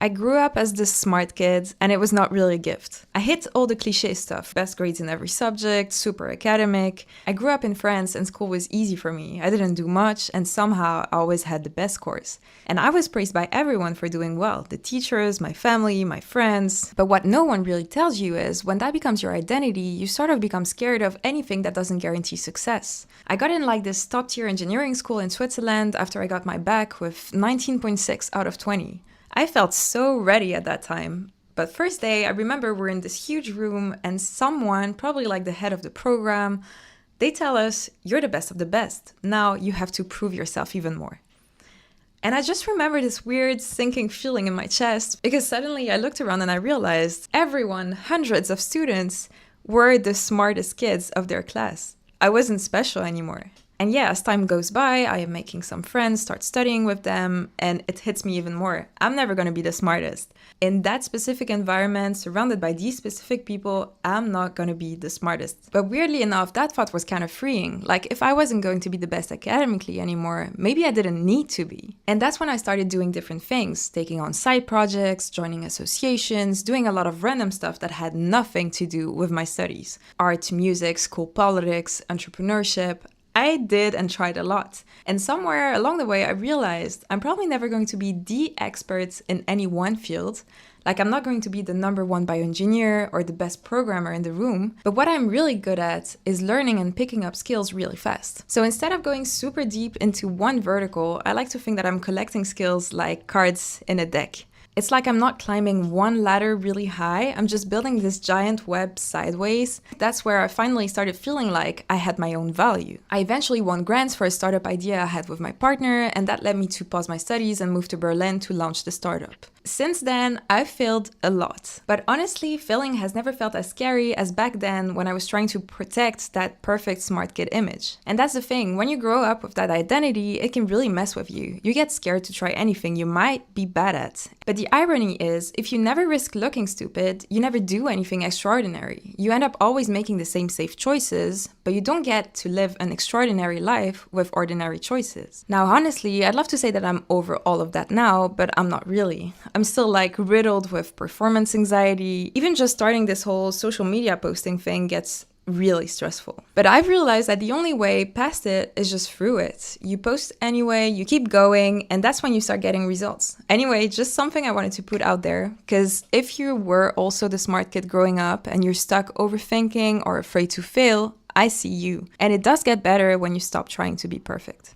I grew up as the smart kid, and it was not really a gift. I hit all the cliche stuff: best grades in every subject, super academic. I grew up in France, and school was easy for me. I didn't do much, and somehow I always had the best scores. And I was praised by everyone for doing well: the teachers, my family, my friends. But what no one really tells you is when that becomes your identity, you sort of become scared of anything that doesn't guarantee success. I got in like this top tier engineering school in Switzerland after I got my bac with 19.6 out of 20. I felt so ready at that time. But first day, I remember we're in this huge room and someone, probably like the head of the program, they tell us, "You're the best of the best. Now you have to prove yourself even more." And I just remember this weird sinking feeling in my chest because suddenly I looked around and I realized everyone, hundreds of students, were the smartest kids of their class. I wasn't special anymore. And yeah, as time goes by, I am making some friends, start studying with them, and it hits me even more. I'm never going to be the smartest. In that specific environment, surrounded by these specific people, I'm not going to be the smartest. But weirdly enough, that thought was kind of freeing. Like, if I wasn't going to be the best academically anymore, maybe I didn't need to be. And that's when I started doing different things, taking on side projects, joining associations, doing a lot of random stuff that had nothing to do with my studies. Art, music, school politics, entrepreneurship. I did and tried a lot. And somewhere along the way, I realized I'm probably never going to be the expert in any one field. Like, I'm not going to be the number one bioengineer or the best programmer in the room. But what I'm really good at is learning and picking up skills really fast. So instead of going super deep into one vertical, I like to think that I'm collecting skills like cards in a deck. It's like I'm not climbing one ladder really high, I'm just building this giant web sideways. That's where I finally started feeling like I had my own value. I eventually won grants for a startup idea I had with my partner, and that led me to pause my studies and move to Berlin to launch the startup. Since then, I've failed a lot. But honestly, failing has never felt as scary as back then when I was trying to protect that perfect smart kid image. And that's the thing, when you grow up with that identity, it can really mess with you. You get scared to try anything you might be bad at. But the irony is, if you never risk looking stupid, you never do anything extraordinary. You end up always making the same safe choices, but you don't get to live an extraordinary life with ordinary choices. Now, honestly, I'd love to say that I'm over all of that now, but I'm not really. I'm still like riddled with performance anxiety. Even just starting this whole social media posting thing gets really stressful. But I've realized that the only way past it is just through it. You post anyway, you keep going, and that's when you start getting results. Anyway, just something I wanted to put out there, because if you were also the smart kid growing up and you're stuck overthinking or afraid to fail, I see you. And it does get better when you stop trying to be perfect.